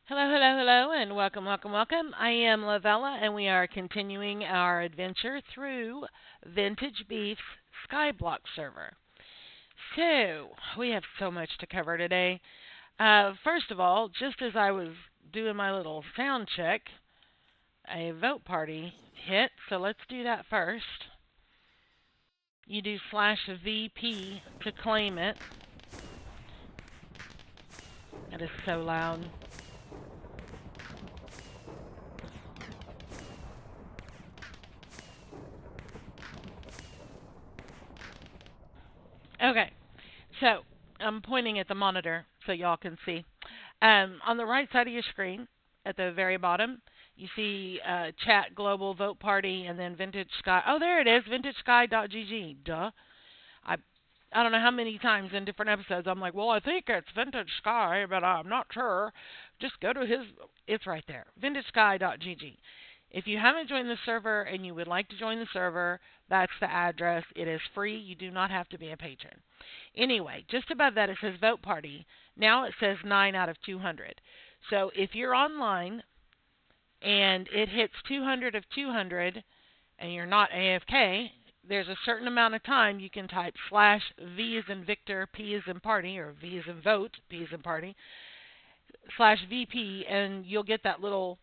Hello, hello, hello, and welcome, welcome, welcome. I am Lavella, and we are continuing our adventure through Vintage Beef's SkyBlock Server. So, we have so much to cover today. First of all, just as I was doing my little sound check, a vote party hit, so let's do that first. You do /VP to claim it. It is so loud. Okay, so I'm pointing at the monitor so y'all can see. On the right side of your screen, at the very bottom, you see chat, global, vote party, and then vintage sky. Oh, there it is, vintagesky.gg. Duh. I I don't know how many times in different episodes I'm like, well, I think it's vintage sky, but I'm not sure. Just go to his. It's right there, vintagesky.gg. If you haven't joined the server and you would like to join the server, that's the address. It is free. You do not have to be a patron. Anyway, just above that it says vote party. Now it says 9 out of 200. So if you're online and it hits 200 of 200 and you're not AFK, there's a certain amount of time you can type /V as in Victor, P as in party, or V as in vote, P as in party, /VP, and you'll get that little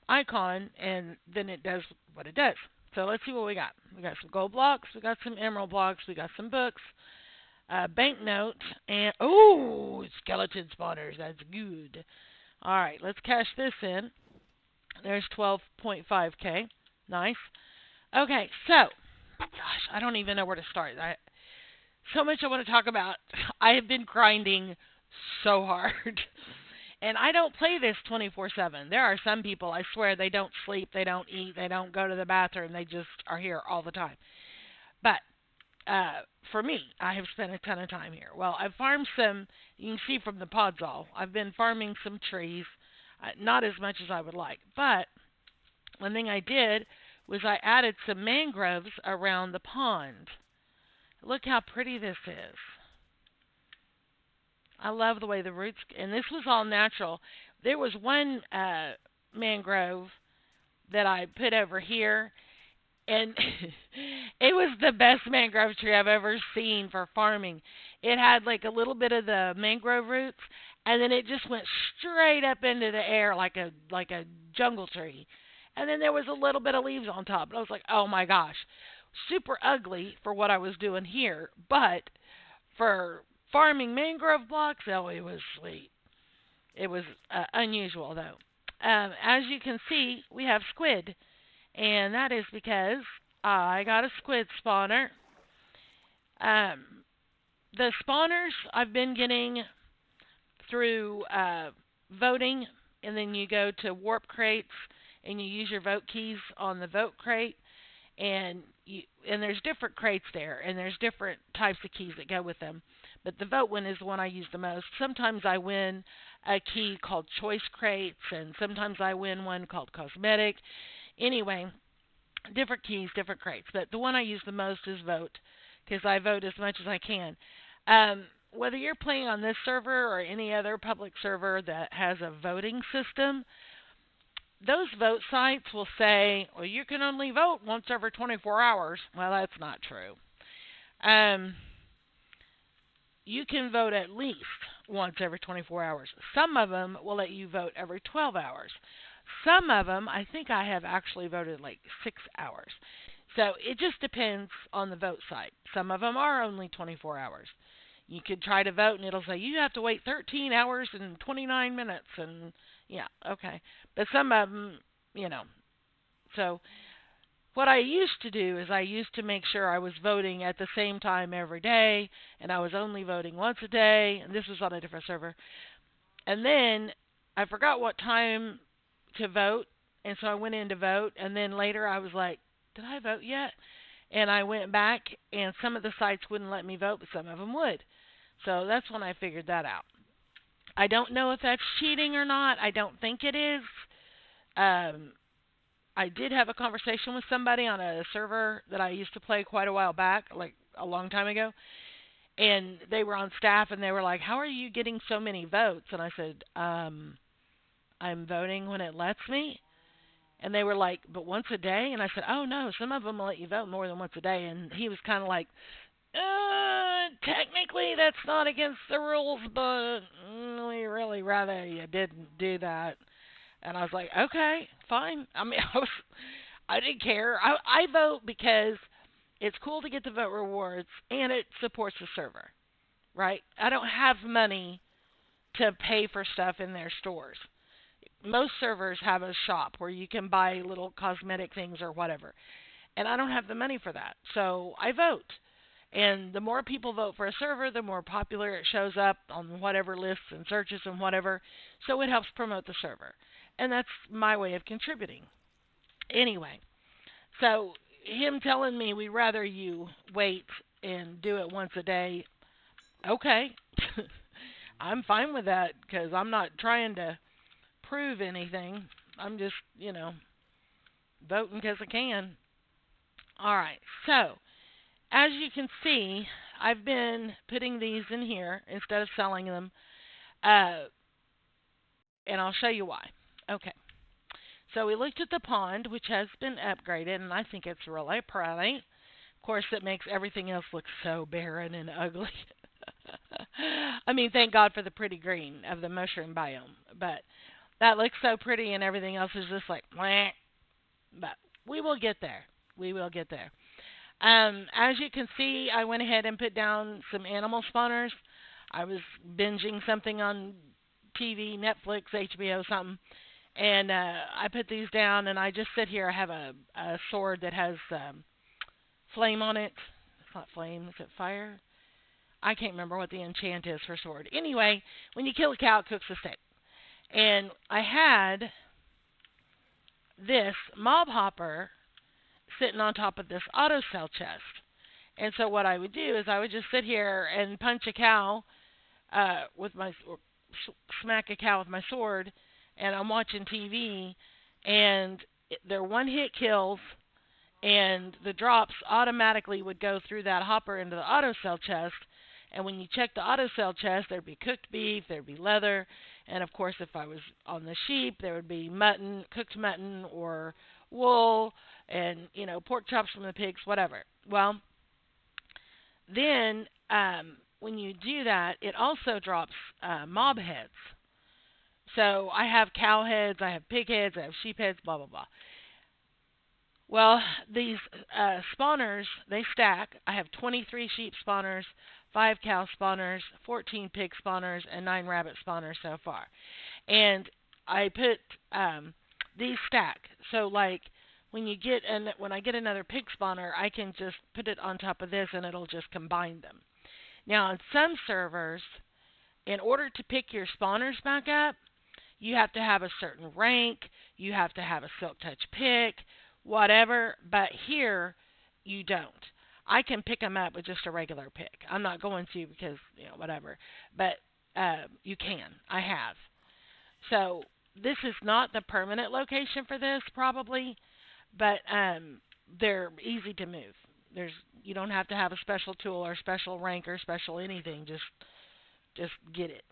icon, and then it does what it does. So let's see what we got. We got some gold blocks, we got some emerald blocks, we got some books, banknote, and skeleton spawners. That's good. All right, let's cash this in. There's 12.5k. Nice. Okay, so gosh, I don't even know where to start. So much I want to talk about. I have been grinding so hard. And I don't play this 24/7. There are some people, I swear, they don't sleep, they don't eat, they don't go to the bathroom, they just are here all the time. But for me, I have spent a ton of time here. Well, I've farmed some, you can see from the pods all, I've been farming some trees, not as much as I would like. But one thing I did was I added some mangroves around the pond. Look how pretty this is. I love the way the roots, and this was all natural. There was one mangrove that I put over here, and it was the best mangrove tree I've ever seen for farming. It had like a little bit of the mangrove roots, and then it just went straight up into the air like a jungle tree. And then there was a little bit of leaves on top. And I was like, oh my gosh, super ugly for what I was doing here, but for farming mangrove blocks, oh, it was sweet. It was unusual though. As you can see, we have squid, and that is because I got a squid spawner. Um, the spawners I've been getting through voting, and then you go to warp crates and you use your vote keys on the vote crate, and there's different crates there, and there's different types of keys that go with them. But the vote one is the one I use the most. Sometimes I win a key called choice crates, and sometimes I win one called cosmetic. Anyway, different keys, different crates. But the one I use the most is vote, because I vote as much as I can. Whether you're playing on this server or any other public server that has a voting system, those vote sites will say, well, you can only vote once every 24 hours. Well, that's not true. You can vote at least once every 24 hours. Some of them will let you vote every 12 hours. Some of them, I think I have actually voted like 6 hours. So it just depends on the vote site. Some of them are only 24 hours. You could try to vote and it'll say you have to wait 13 hours and 29 minutes, and yeah, okay. But some of them, so what I used to do is I used to make sure I was voting at the same time every day, and I was only voting once a day, and this was on a different server. And then I forgot what time to vote, and so I went in to vote, and then later I was like, did I vote yet? And I went back, and some of the sites wouldn't let me vote, but some of them would. So that's when I figured that out. I don't know if that's cheating or not. I don't think it is. I did have a conversation with somebody on a server that I used to play quite a while back, like a long time ago, and they were on staff, and they were like, how are you getting so many votes? And I said, I'm voting when it lets me. And they were like, but once a day? And I said, oh no, some of them will let you vote more than once a day. And he was kind of like, technically that's not against the rules, but we really rather you didn't do that. And I was like, okay, fine. I mean, I didn't care. I vote because it's cool to get the vote rewards and it supports the server, right? I don't have money to pay for stuff in their stores. Most servers have a shop where you can buy little cosmetic things or whatever. And I don't have the money for that. So I vote. And the more people vote for a server, the more popular it shows up on whatever lists and searches and whatever. So it helps promote the server. And that's my way of contributing. Anyway, so him telling me we'd rather you wait and do it once a day, okay. I'm fine with that because I'm not trying to prove anything. I'm just, voting because I can. All right, so as you can see, I've been putting these in here instead of selling them, and I'll show you why. Okay, so we looked at the pond, which has been upgraded, and I think it's really pretty. Of course, it makes everything else look so barren and ugly. I mean, thank God for the pretty green of the mushroom biome, but that looks so pretty and everything else is just like, meh. But we will get there. We will get there. As you can see, I went ahead and put down some animal spawners. I was binging something on TV, Netflix, HBO, something, and I put these down, and I just sit here. I have a sword that has flame on it. It's not flame. Is it fire? I can't remember what the enchant is for sword. Anyway, when you kill a cow, it cooks a steak. And I had this mob hopper sitting on top of this auto cell chest. And so what I would do is I would just sit here and punch a cow with my, or smack a cow with my sword, and I'm watching TV, and they're one-hit kills, and the drops automatically would go through that hopper into the auto cell chest. And when you check the auto cell chest, there'd be cooked beef, there'd be leather, and of course, if I was on the sheep, there would be mutton, cooked mutton, or wool, and pork chops from the pigs, whatever. Well, then when you do that, it also drops mob heads. So I have cow heads, I have pig heads, I have sheep heads, blah blah blah. Well, these spawners, they stack. I have 23 sheep spawners, 5 cow spawners, 14 pig spawners, and 9 rabbit spawners so far. And I put these stack. So like when I get another pig spawner, I can just put it on top of this and it'll just combine them. Now on some servers, in order to pick your spawners back up, you have to have a certain rank, you have to have a silk touch pick, whatever, but here you don't. I can pick them up with just a regular pick. I'm not going to because, whatever, but you can. I have. So this is not the permanent location for this probably, but they're easy to move. You don't have to have a special tool or special rank or special anything. Just get it.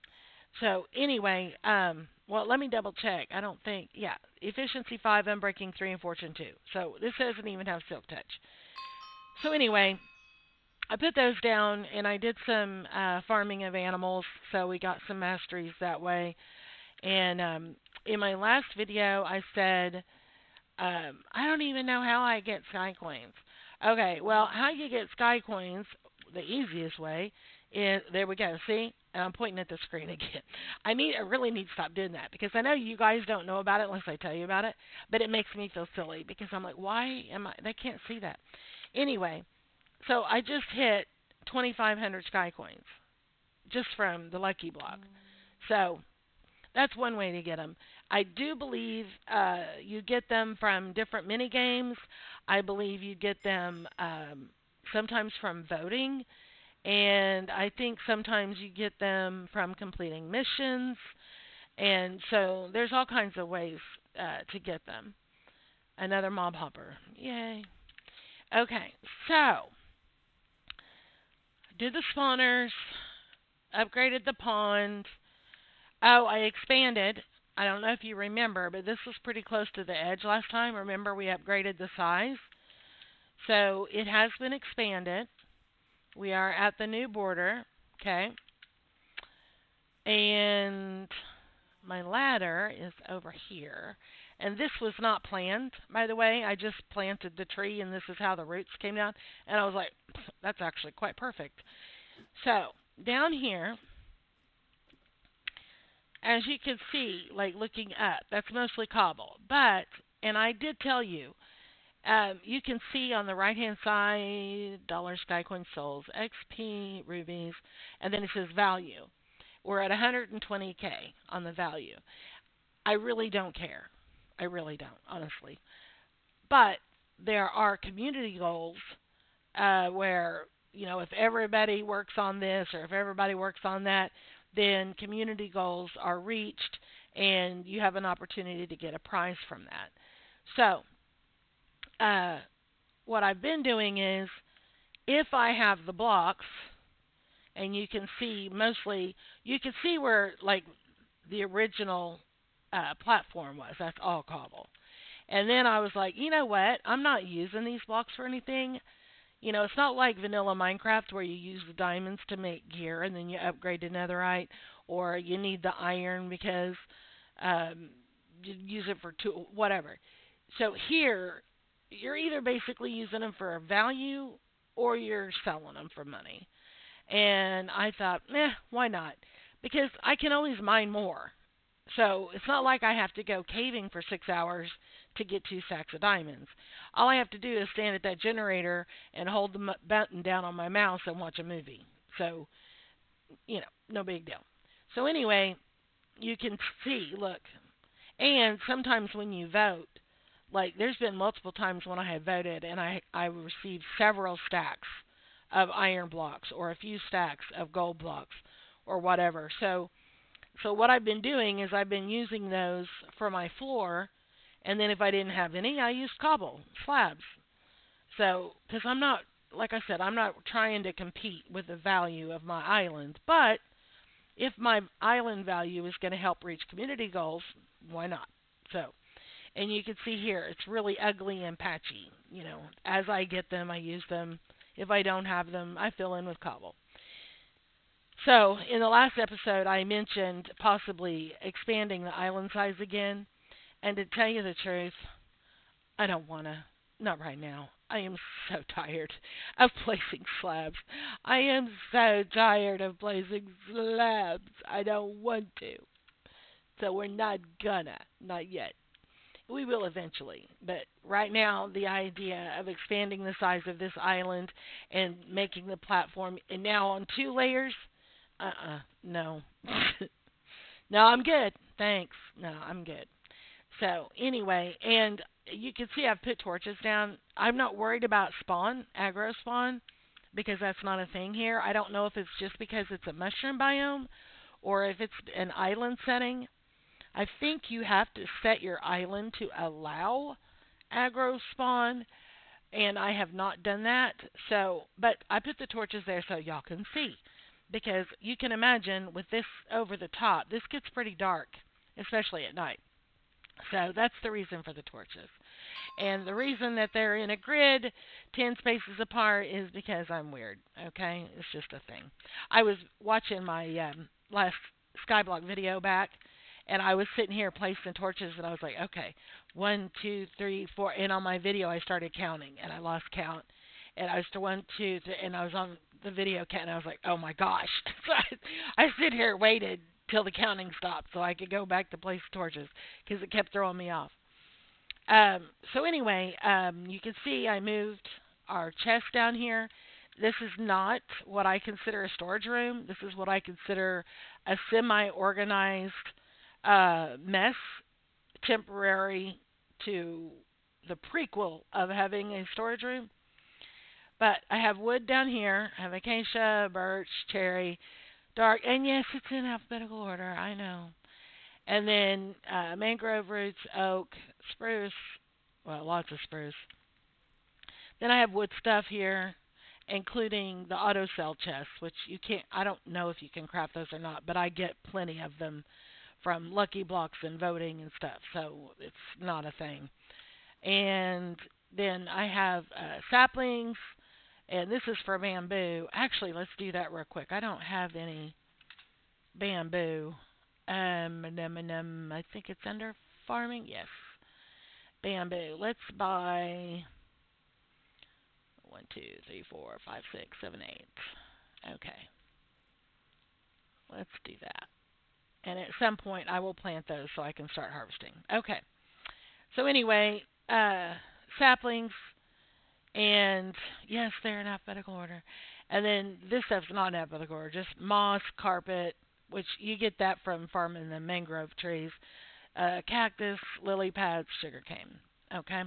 So anyway, well, let me double check. I don't think, yeah, efficiency 5, unbreaking 3, and fortune 2. So this doesn't even have silk touch. So anyway, I put those down and I did some farming of animals. So we got some masteries that way. And in my last video, I said, I don't even know how I get sky coins. Okay, well, how you get sky coins, the easiest way, is, there we go, see? And I'm pointing at the screen again. I really need to stop doing that because I know you guys don't know about it unless I tell you about it, but it makes me feel silly because I'm like, they can't see that. Anyway, so I just hit 2,500 sky coins just from the lucky block. So that's one way to get them. I do believe you get them from different mini games. I believe you get them sometimes from voting. And I think sometimes you get them from completing missions. And so there's all kinds of ways to get them. Another mob hopper. Yay. Okay, so did the spawners, upgraded the pond. Oh, I expanded. I don't know if you remember, but this was pretty close to the edge last time. Remember, we upgraded the size. So it has been expanded. We are at the new border. Okay. And my ladder is over here. And this was not planned, by the way. I just planted the tree, and this is how the roots came down. And I was like, that's actually quite perfect. So, down here, as you can see, like looking up, that's mostly cobble. But, and I did tell you, you can see on the right hand side, dollar sky coin souls, XP, rubies, and then it says value. We're at 120K on the value. I really don't care. I really don't, honestly. But there are community goals where, if everybody works on this or if everybody works on that, then community goals are reached and you have an opportunity to get a prize from that. So, what I've been doing is if I have the blocks, and you can see mostly, you can see where like the original platform was. That's all cobble. And then I was like, you know what? I'm not using these blocks for anything. It's not like vanilla Minecraft where you use the diamonds to make gear and then you upgrade to netherite, or you need the iron because you use it for whatever. So here, you're either basically using them for value or you're selling them for money. And I thought, why not? Because I can always mine more. So it's not like I have to go caving for 6 hours to get 2 stacks of diamonds. All I have to do is stand at that generator and hold the button down on my mouse and watch a movie. So, no big deal. So anyway, you can see, look. And sometimes when you vote, like there's been multiple times when I have voted and I received several stacks of iron blocks or a few stacks of gold blocks or whatever. So what I've been doing is I've been using those for my floor, and then if I didn't have any, I used cobble slabs. So because I'm not, like I said, I'm not trying to compete with the value of my island, but if my island value is going to help reach community goals, why not? So, and you can see here, it's really ugly and patchy. As I get them, I use them. If I don't have them, I fill in with cobble. So, in the last episode, I mentioned possibly expanding the island size again. And to tell you the truth, I don't want to. Not right now. I am so tired of placing slabs. I am so tired of placing slabs. I don't want to. So we're not gonna. Not yet. We will eventually. But right now, the idea of expanding the size of this island and making the platform, and now on 2 layers, no. No, I'm good. Thanks. No, I'm good. So, anyway, and you can see I've put torches down. I'm not worried about aggro spawn, because that's not a thing here. I don't know if it's just because it's a mushroom biome or if it's an island setting. I think you have to set your island to allow aggro spawn, and I have not done that. So, but I put the torches there so y'all can see, because you can imagine with this over the top, this gets pretty dark, especially at night. So that's the reason for the torches. And the reason that they're in a grid 10 spaces apart is because I'm weird, okay? It's just a thing. I was watching my last SkyBlock video back, and I was sitting here placing torches, and I was like, okay, 1, 2, 3, 4. And on my video, I started counting, and I lost count. And I was to 1, 2, 3, and I was on the video count, and I was like, oh my gosh. So I sit here waited till the counting stopped so I could go back to place torches because it kept throwing me off. So anyway, you can see I moved our chest down here. This is not what I consider a storage room. This is what I consider a semi-organized mess, temporary to the prequel of having a storage room. But I have wood down here. I have acacia, birch, cherry, dark, and yes, it's in alphabetical order, I know. And then mangrove roots, oak, spruce, well, lots of spruce. Then I have wood stuff here, including the auto cell chests, which you can't, I don't know if you can craft those or not, but I get plenty of them from lucky blocks and voting and stuff. So it's not a thing. And then I have saplings, and this is for bamboo. Actually, let's do that real quick. I don't have any bamboo. I think it's under farming. Yes, bamboo. Let's buy 1, 2, 3, 4, 5, 6, 7, 8. Okay, let's do that. And at some point, I will plant those so I can start harvesting. Okay. So anyway, saplings, and yes, they're in alphabetical order. And then this stuff's not in alphabetical order, just moss, carpet, which you get that from farming the mangrove trees, cactus, lily pads, sugarcane. Okay.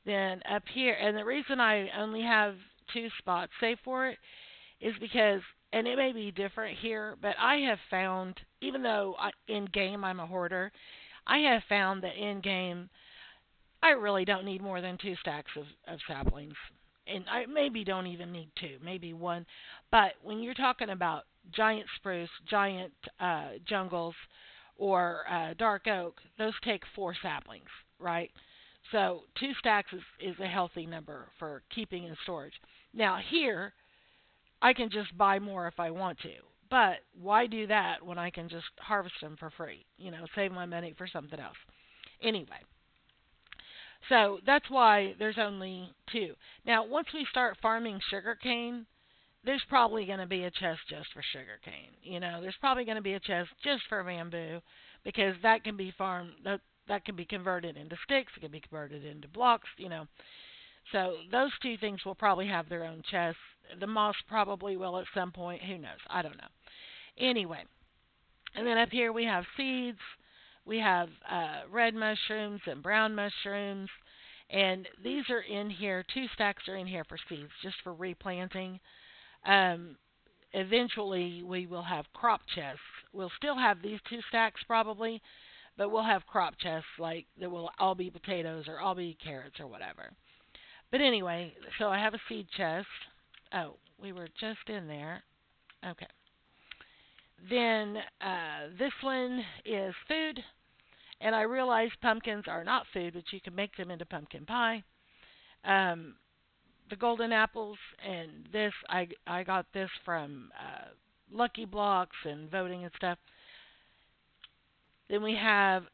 Then up here, and the reason I only have 2 spots saved for it is because, and it may be different here, but I have found, even though in game I'm a hoarder, I have found that in game I really don't need more than 2 stacks of saplings. And I maybe don't even need 2, maybe 1. But when you're talking about giant spruce, giant jungles, or dark oak, those take 4 saplings, right? So 2 stacks is a healthy number for keeping in storage. Now here, I can just buy more if I want to. But why do that when I can just harvest them for free? Save my money for something else. Anyway, so that's why there's only 2. Now, once we start farming sugarcane, there's probably going to be a chest just for sugarcane. There's probably going to be a chest just for bamboo, because that can be farmed. That can be converted into sticks. It can be converted into blocks. So those 2 things will probably have their own chests. The moss probably will at some point. Who knows? I don't know. Anyway, and then up here we have seeds. We have red mushrooms and brown mushrooms. And these are in here. 2 stacks are in here for seeds, just for replanting. Eventually, we will have crop chests. We'll still have these 2 stacks probably, but we'll have crop chests like that will all be potatoes or all be carrots or whatever. But anyway, so I have a seed chest. Oh, we were just in there. Okay. Then this one is food. And I realize pumpkins are not food, but you can make them into pumpkin pie. The golden apples, and this, I got this from Lucky Blocks and voting and stuff. Then we have,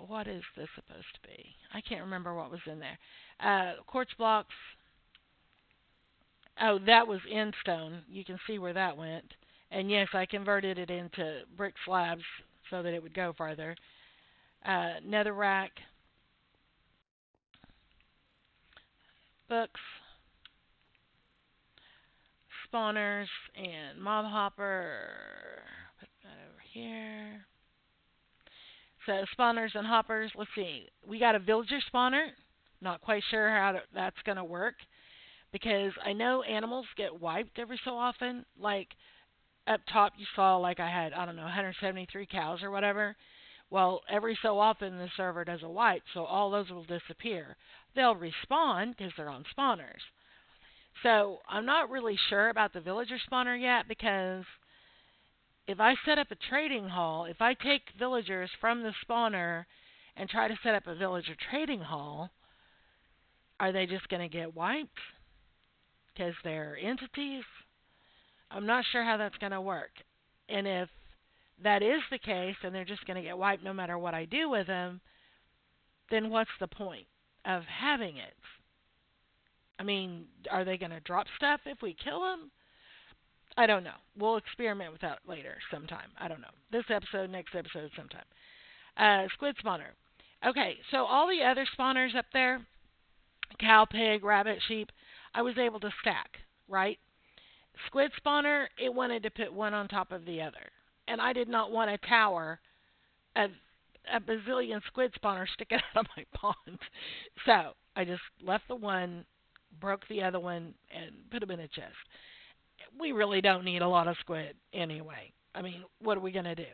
what is this supposed to be? I can't remember what was in there. Quartz blocks. Oh, that was in stone. You can see where that went. And yes, I converted it into brick slabs so that it would go farther. Netherrack, books, spawners, and mob hopper. Put that over here. So spawners and hoppers. Let's see. We got a villager spawner. Not quite sure how that's going to work, because I know animals get wiped every so often. Like up top you saw, like I had, 173 cows or whatever. Well, every so often the server does a wipe, so all those will disappear. They'll respawn because they're on spawners. So I'm not really sure about the villager spawner yet, because if I set up a trading hall, if I take villagers from the spawner and try to set up a villager trading hall, are they just going to get wiped because they're entities? I'm not sure how that's going to work. And if that is the case and they're just going to get wiped no matter what I do with them, then what's the point of having it? I mean, are they going to drop stuff if we kill them? I don't know. We'll experiment with that later sometime. I don't know. This episode, next episode, sometime. Squid spawner. Okay, so all the other spawners up there, cow, pig, rabbit, sheep, I was able to stack, right? Squid spawner, it wanted to put one on top of the other. And I did not want a tower of a bazillion squid spawners sticking out of my pond. So I just left the one, broke the other one, and put them in a chest. We really don't need a lot of squid anyway. I mean, what are we going to do,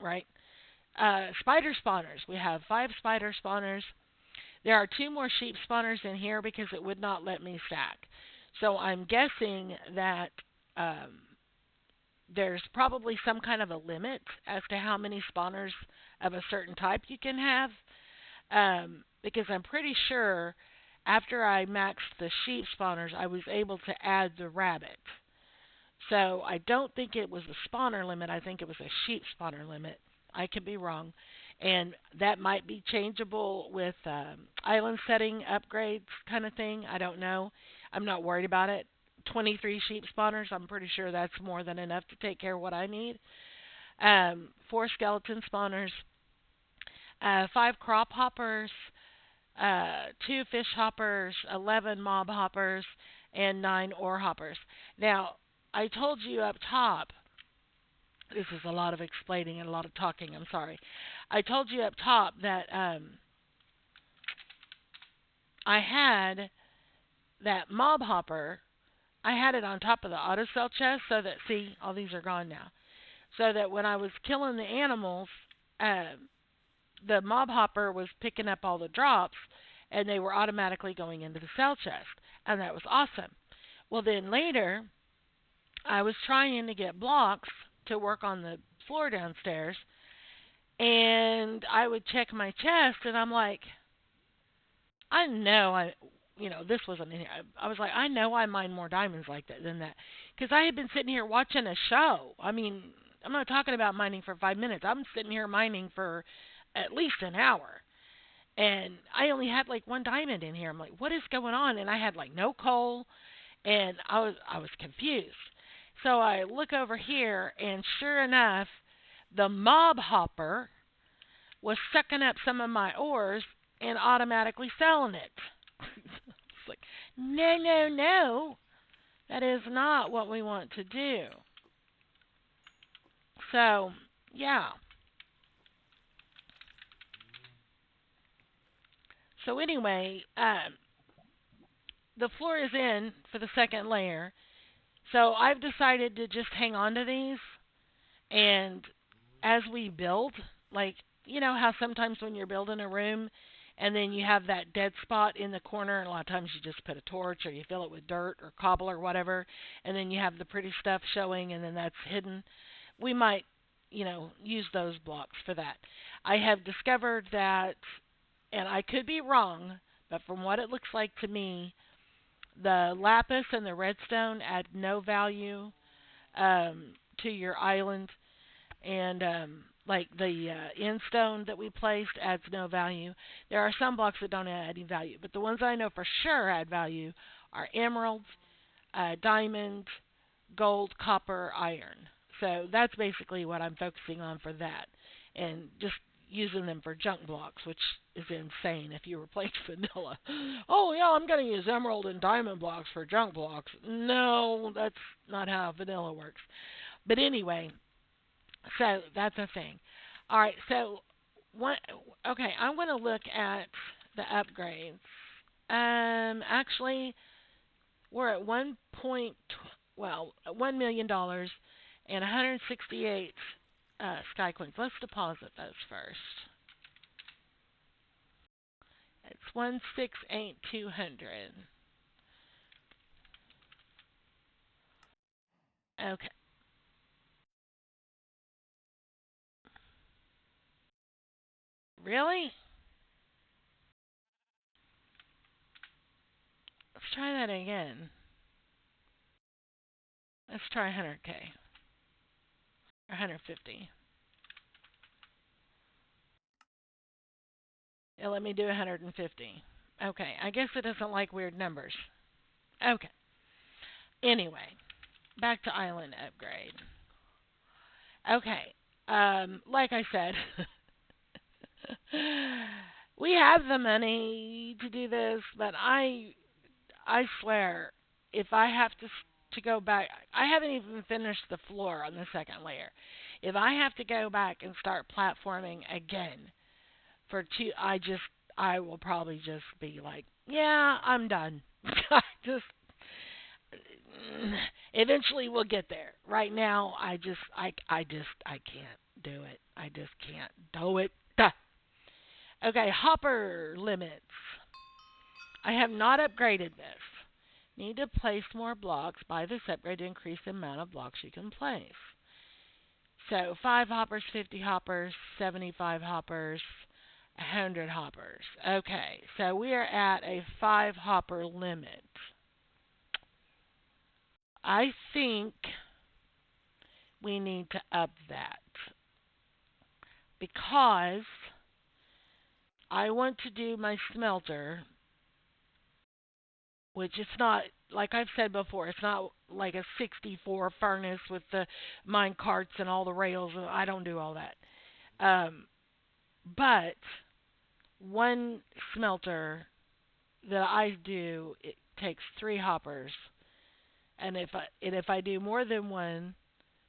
right? Spider spawners. We have 5 spider spawners. There are 2 more sheep spawners in here because it would not let me stack. So I'm guessing that there's probably some kind of a limit as to how many spawners of a certain type you can have. Because I'm pretty sure after I maxed the sheep spawners, I was able to add the rabbit. So I don't think it was a spawner limit. I think it was a sheep spawner limit. I could be wrong. And that might be changeable with island setting upgrades kind of thing. I don't know. I'm not worried about it. 23 sheep spawners, I'm pretty sure that's more than enough to take care of what I need. 4 skeleton spawners, 5 crop hoppers, 2 fish hoppers, 11 mob hoppers, and 9 ore hoppers. Now, I told you up top, this is a lot of explaining and a lot of talking, I'm sorry. I told you up top that I had that mob hopper, I had it on top of the auto sell chest so that, see, all these are gone now. So that when I was killing the animals, the mob hopper was picking up all the drops and they were automatically going into the sell chest. And that was awesome. Well, then later, I was trying to get blocks to work on the floor downstairs, and I would check my chest, and I'm like, I know this wasn't in here. I was like, I know I mine more diamonds like that than that, because I had been sitting here watching a show. I mean, I'm not talking about mining for 5 minutes. I'm sitting here mining for at least an hour, and I only had like 1 diamond in here. I'm like, what is going on? And I had like no coal, and I was confused. So I look over here, and sure enough, the mob hopper was sucking up some of my ores and automatically selling it. It's like, no, no, no. That is not what we want to do. So, yeah. So anyway, the floor is in for the second layer. So I've decided to just hang on to these, and as we build, like, you know how sometimes when you're building a room and then you have that dead spot in the corner, and a lot of times you just put a torch or you fill it with dirt or cobble or whatever, and then you have the pretty stuff showing and then that's hidden. We might, use those blocks for that. I have discovered that, and I could be wrong, but from what it looks like to me, the lapis and the redstone add no value to your island, and like the end stone that we placed adds no value. There are some blocks that don't add any value, but the ones I know for sure add value are emeralds, diamond, gold, copper, iron. So that's basically what I'm focusing on for that, and just using them for junk blocks, which is insane if you were playing vanilla. Oh yeah, I'm going to use emerald and diamond blocks for junk blocks. No, that's not how vanilla works. But anyway, so that's a thing. All right, so what? Okay, I'm going to look at the upgrades. Actually, we're at $1 million and 168 sky coins. Let's deposit those first. It's 168,200. Okay. Really? Let's try that again. Let's try 100K or 150. Yeah, let me do 150. Okay, I guess it doesn't like weird numbers. Okay. Anyway, back to island upgrade. Okay. Like I said, we have the money to do this, but I swear, if I have to go back, I haven't even finished the floor on the second layer. If I have to go back and start platforming again for two, I will probably just be like, yeah, I'm done. I just eventually we'll get there. Right now, I can't do it. I just can't do it. Duh. Okay, hopper limits. I have not upgraded this. Need to place more blocks. Buy this upgrade to increase the amount of blocks you can place. So 5 hoppers, 50 hoppers, 75 hoppers, 100 hoppers. Okay, so we are at a 5 hopper limit. I think we need to up that because I want to do my smelter, which is not, like I've said before, it's not like a 64 furnace with the mine carts and all the rails. I don't do all that. But one smelter that I do, it takes 3 hoppers, and if I do more than one,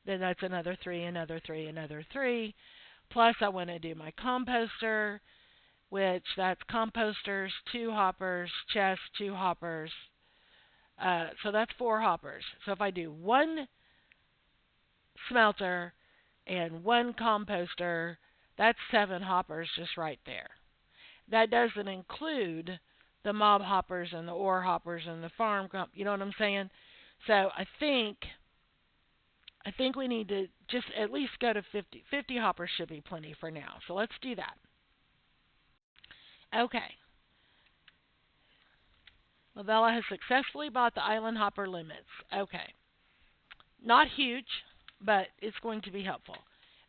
then that's another three, another three, another three. Plus, I want to do my composter, which that's composters, 2 hoppers, chest, 2 hoppers. So that's 4 hoppers. So if I do one smelter and one composter, that's 7 hoppers just right there. That doesn't include the mob hoppers and the ore hoppers and the farm. You know what I'm saying? So I think we need to just at least go to 50. 50 hoppers should be plenty for now. So let's do that. Okay. Lavella has successfully bought the island hopper limits. Okay. Not huge, but it's going to be helpful.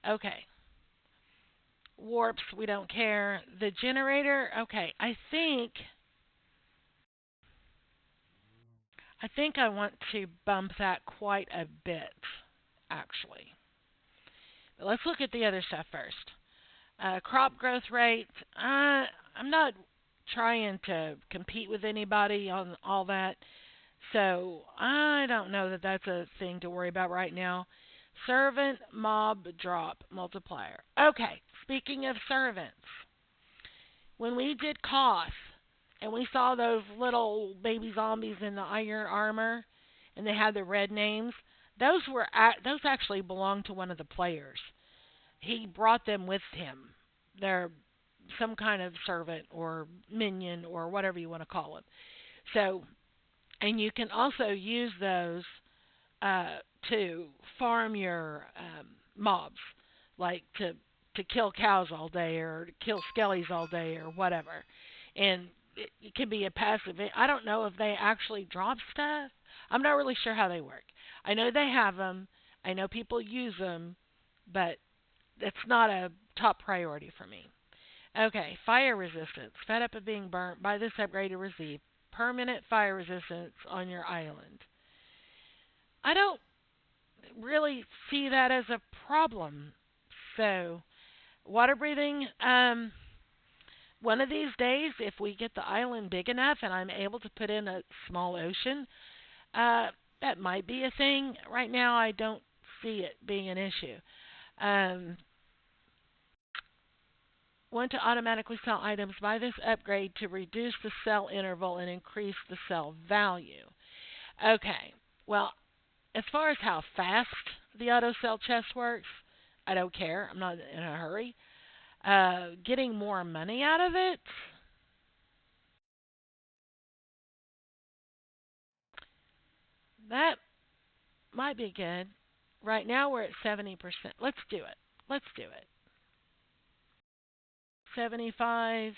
Okay. Warps, we don't care. The generator, okay. I think I want to bump that quite a bit, actually. But let's look at the other stuff first. Crop growth rate. I'm not trying to compete with anybody on all that, so I don't know that that's a thing to worry about right now. Servant mob drop multiplier. Okay, speaking of servants, when we did Koth and we saw those little baby zombies in the iron armor and they had the red names, those actually belonged to one of the players. He brought them with him. They're some kind of servant or minion or whatever you want to call it. So, and you can also use those uh, to farm your mobs, like to kill cows all day or to kill skellies all day or whatever. And it can be a passive. I don't know if they actually drop stuff. I'm not really sure how they work. I know they have them. I know people use them, but it's not a top priority for me. Okay, fire resistance. Fed up of being burnt, buy this upgrade to receive permanent fire resistance on your island. I don't really see that as a problem. So, water breathing, one of these days, if we get the island big enough and I'm able to put in a small ocean, that might be a thing. Right now, I don't see it being an issue. Um, Want to automatically sell items. Buy this upgrade to reduce the sell interval and increase the sell value. Okay, well, as far as how fast the auto sell chest works, I don't care. I'm not in a hurry. Getting more money out of it, that might be good. Right now we're at 70%. Let's do it. Let's do it. 75.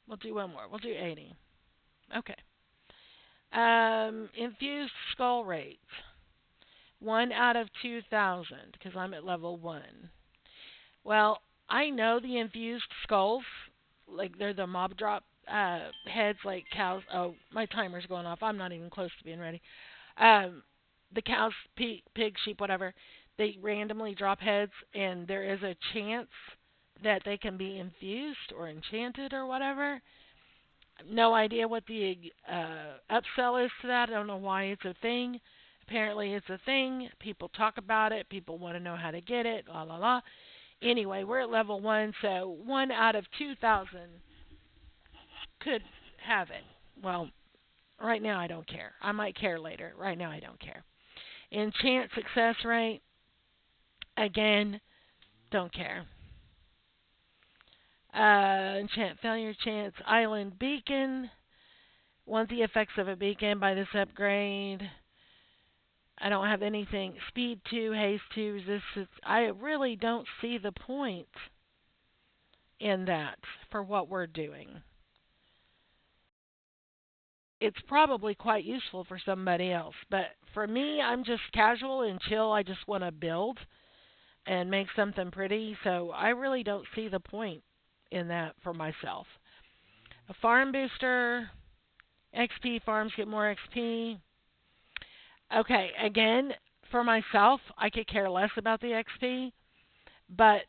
We'll do one more. We'll do 80. Okay. Infused skull rate. 1 out of 2,000 because I'm at level 1. Well, I know the infused skulls, like they're the mob drop heads like cows. Oh, my timer's going off. I'm not even close to being ready. Um, the cows, pig, sheep, whatever, they randomly drop heads, and there is a chance that they can be infused or enchanted or whatever. No idea what the upsell is to that. I don't know why it's a thing. Apparently, it's a thing. People talk about it. People want to know how to get it. La la la. Anyway, we're at level 1, so 1 out of 2,000 could have it. Well, right now I don't care. I might care later. Right now I don't care. Enchant success rate, again, don't care. Enchant failure chance, island beacon. Want the effects of a beacon by this upgrade. I don't have anything. Speed 2, haste 2, resistance. I really don't see the point in that for what we're doing. It's probably quite useful for somebody else, but for me, I'm just casual and chill. I just want to build and make something pretty, so I really don't see the point in that for myself. A farm booster, XP farms get more XP. Okay, again, for myself, I could care less about the XP, but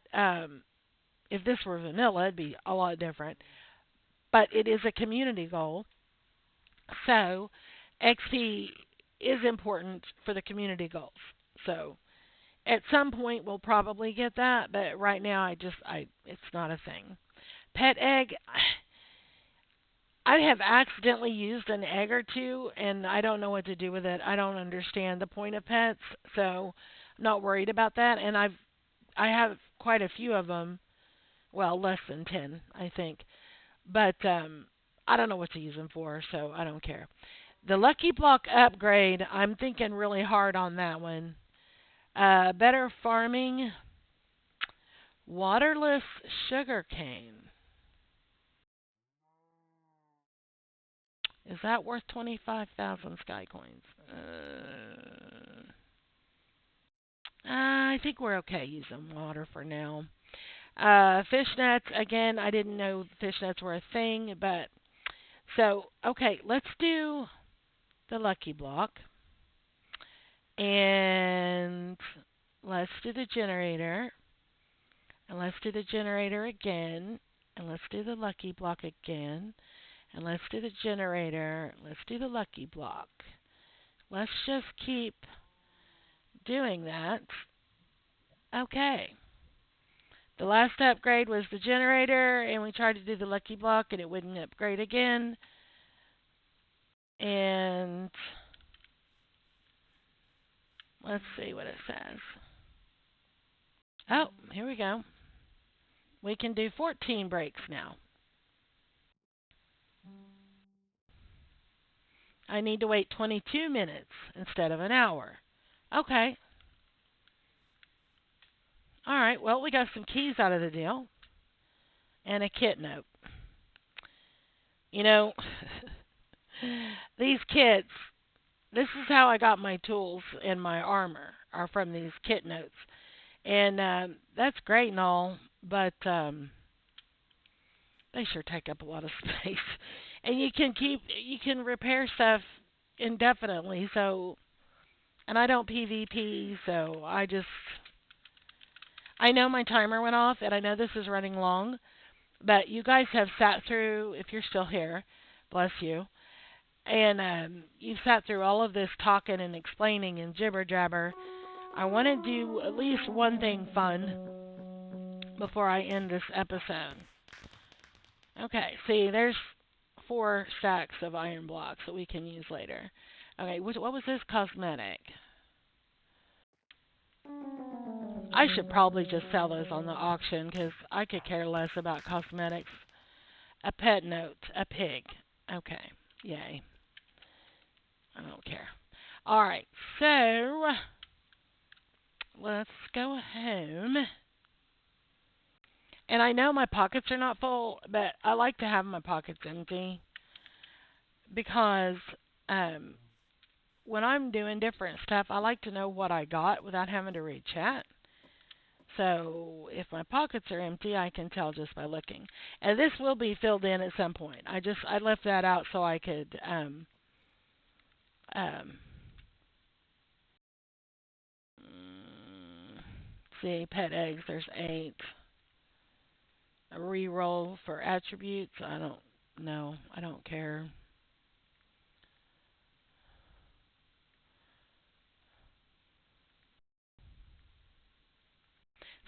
if this were vanilla, it'd be a lot different. But it is a community goal, so XP is important for the community goals. So at some point we'll probably get that, but right now it's not a thing. Pet egg, I have accidentally used an egg or two, and I don't know what to do with it. I don't understand the point of pets, so I'm not worried about that. And I have quite a few of them. Well, less than 10, I think. But I don't know what to use them for, so I don't care. The Lucky Block upgrade, I'm thinking really hard on that one. Better farming, waterless sugarcane. Is that worth 25,000 sky coins? I think we're okay using water for now. Fishnets, again, I didn't know fishnets were a thing, but so, okay, let's do the Lucky Block. And let's do the generator. And let's do the generator again. And let's do the Lucky Block again. And let's do the generator. Let's do the Lucky Block. Let's just keep doing that. Okay. The last upgrade was the generator, and we tried to do the Lucky Block, and it wouldn't upgrade again. And let's see what it says. Oh, here we go. We can do 14 breaks now. I need to wait 22 minutes instead of an hour. Okay. All right, well, we got some keys out of the deal. And a kit note. You know, these kits, this is how I got my tools and my armor, are from these kit notes. And that's great and all, but they sure take up a lot of space. And you can repair stuff indefinitely. So, and I don't PvP, so I know my timer went off, and I know this is running long, but you guys have sat through, if you're still here, bless you, and you've sat through all of this talking and explaining and jibber jabber. I want to do at least one thing fun before I end this episode. Okay, see, there's 4 stacks of iron blocks that we can use later. Okay, what was this cosmetic? I should probably just sell those on the auction because I could care less about cosmetics. A pet note, a pig. Okay, yay. I don't care. Alright, so let's go home. And I know my pockets are not full, but I like to have my pockets empty because when I'm doing different stuff, I like to know what I got without having to read chat. So if my pockets are empty, I can tell just by looking. And this will be filled in at some point. I left that out so I could see, pet eggs, there's 8. A reroll for attributes, I don't know. I don't care.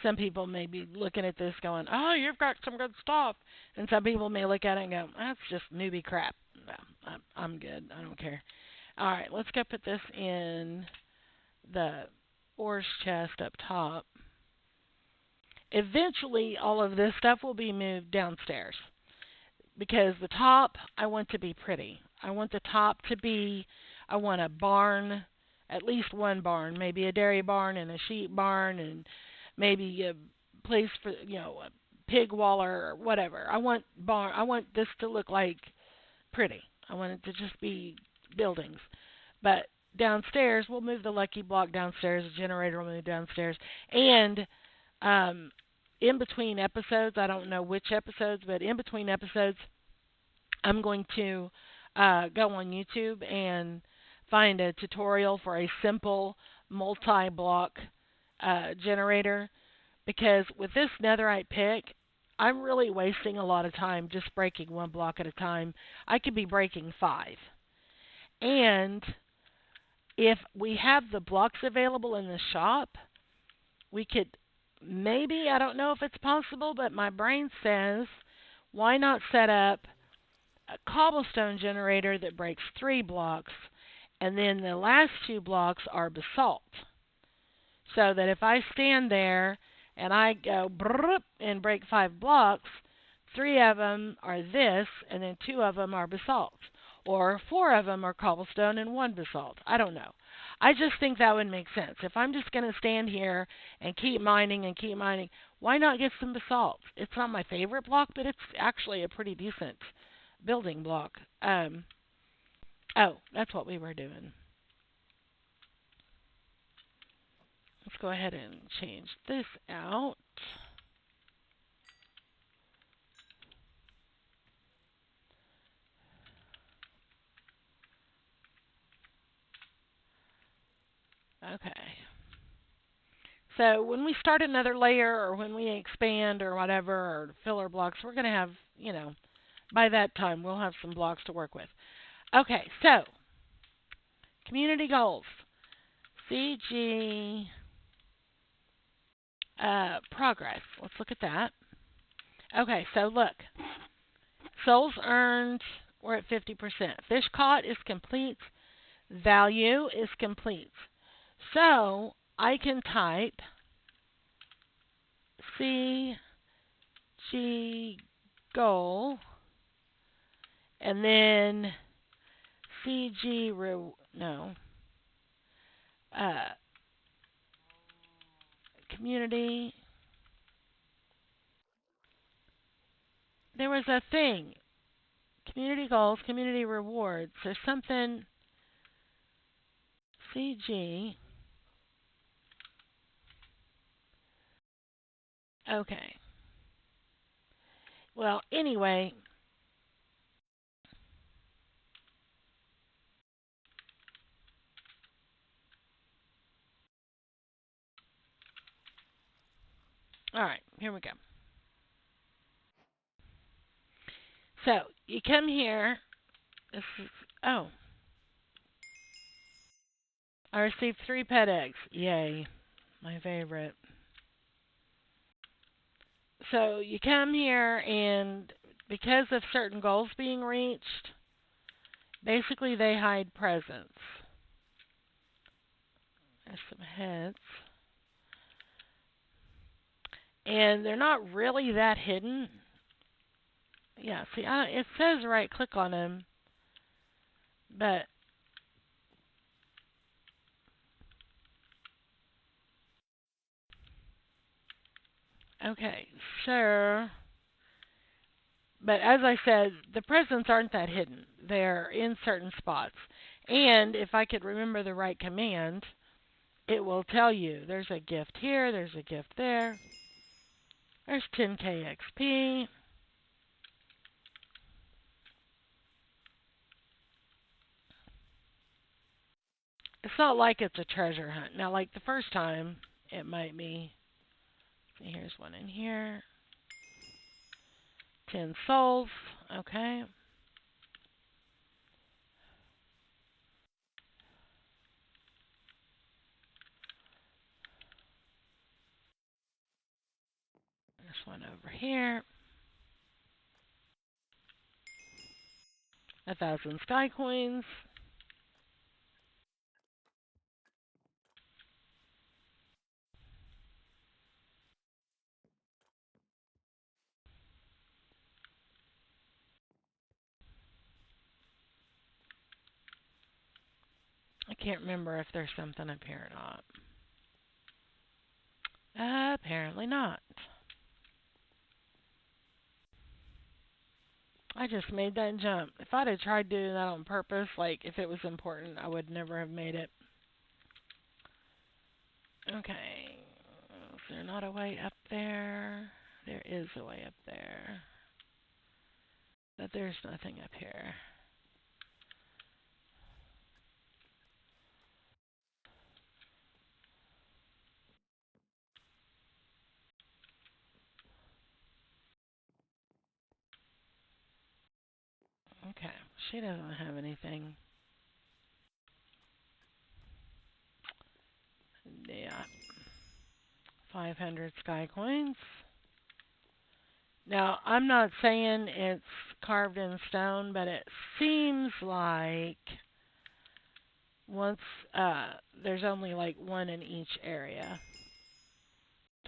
Some people may be looking at this going, oh, you've got some good stuff. And some people may look at it and go, that's just newbie crap. No, I'm good. I don't care. All right, let's go put this in the ores chest up top. Eventually, all of this stuff will be moved downstairs. because the top I want to be pretty. I want the top to be, I want a barn, at least one barn, maybe a dairy barn and a sheep barn and maybe a place for, a pig waller or whatever. I want this to look like pretty. I want it to just be buildings. But downstairs, we'll move the lucky block downstairs, the generator will move downstairs. And um in between episodes, I don't know which episodes, but in between episodes, I'm going to go on YouTube and find a tutorial for a simple multi-block generator because with this netherite pick, I'm really wasting a lot of time just breaking one block at a time. I could be breaking 5. And if we have the blocks available in the shop, we could maybe, I don't know if it's possible, but my brain says, why not set up a cobblestone generator that breaks 3 blocks, and then the last 2 blocks are basalt. So that if I stand there and I go brrrp and break 5 blocks, 3 of them are this, and then 2 of them are basalt. Or 4 of them are cobblestone and 1 basalt. I don't know. I just think that would make sense. If I'm just going to stand here and keep mining, why not get some basalt? It's not my favorite block, but it's actually a pretty decent building block. Oh, that's what we were doing. Let's go ahead and change this out. Okay. So when we start another layer or when we expand or whatever, or filler blocks, we're going to have, by that time, we'll have some blocks to work with. Okay, so community goals. CG progress. Let's look at that. Okay, so look. Souls earned, we're at 50%. Fish caught is complete. Value is complete. So I can type CG goal and then CG community. There was a thing. Community goals, community rewards. There's something CG. Okay. Well, anyway, all right, here we go. So, you come here. This is, oh, I received 3 pet eggs. Yay, my favorite. So, you come here, and because of certain goals being reached, basically they hide presents. There's some heads. And they're not really that hidden. Yeah, see, it says right click on them, but okay, sure. But as I said, the presents aren't that hidden. They're in certain spots. And if I could remember the right command, it will tell you there's a gift here, there's a gift there. There's 10k XP. It's not like it's a treasure hunt. Now, like the first time, it might be. Here's one in here. 10 souls. Okay. This one over here. 1,000 sky coins. can't remember if there's something up here or not. Apparently not. I just made that jump. If I'd have tried doing that on purpose, like if it was important, I would never have made it. Okay. Is there not a way up there? There is a way up there. But there's nothing up here. Okay. She doesn't have anything. Yeah. 500 sky coins. Now, I'm not saying it's carved in stone, but it seems like once there's only like one in each area.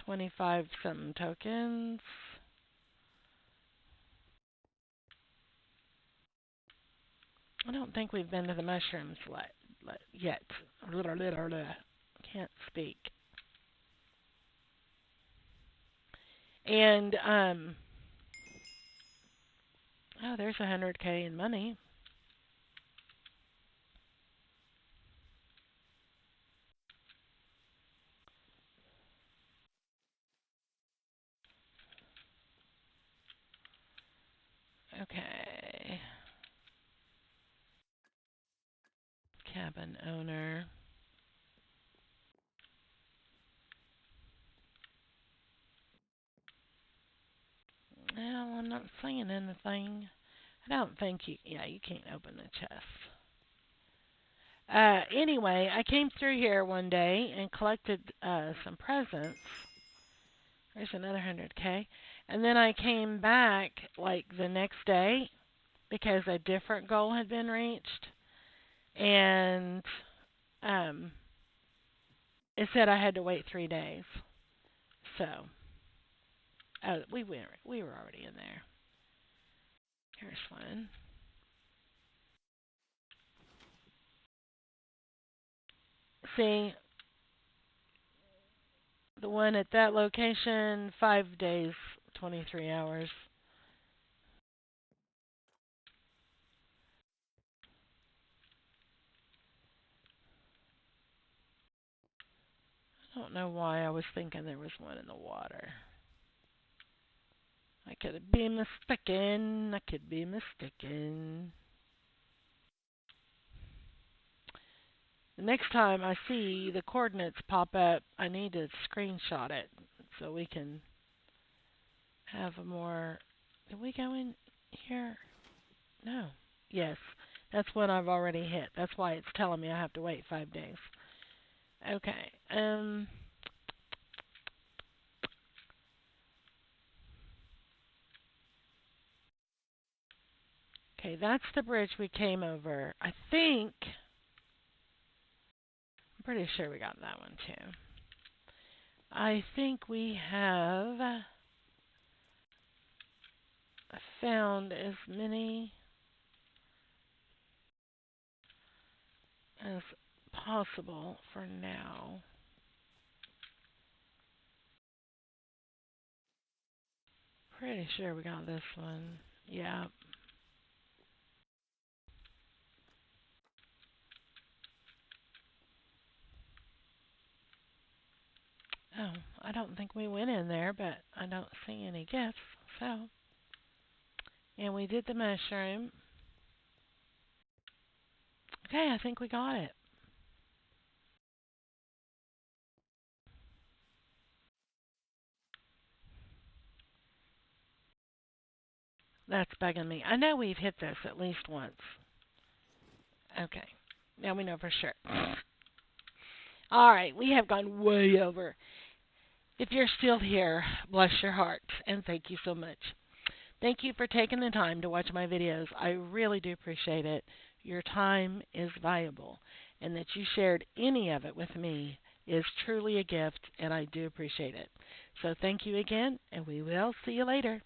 25 something tokens. I don't think we've been to the mushrooms yet. Can't speak. And oh, there's 100K in money. Okay. Cabin owner. Well, I'm not seeing anything. I don't think you can't open the chest. Anyway, I came through here one day and collected some presents. There's another 100K. And then I came back like the next day because a different goal had been reached. And it said I had to wait 3 days. So, we were already in there. Here's one. See, the one at that location, 5 days, 23 hours. I don't know why I was thinking there was one in the water. I could be mistaken. I could be mistaken. The next time I see the coordinates pop up, I need to screenshot it so we can have a more... Did we go in here? No. Yes. That's one I've already hit. That's why it's telling me I have to wait 5 days. Okay. Okay, that's the bridge we came over. I'm pretty sure we got that one too. I think we have found as many as possible for now. Pretty sure we got this one. Yeah. Oh, I don't think we went in there, but I don't see any gifts. So, and we did the mushroom. Okay, I think we got it. That's bugging me. I know we've hit this at least once. Okay, now we know for sure. All right, we have gone way over. If you're still here, bless your heart, and thank you so much. Thank you for taking the time to watch my videos. I really do appreciate it. Your time is valuable, and that you shared any of it with me is truly a gift, and I do appreciate it. So thank you again, and we will see you later.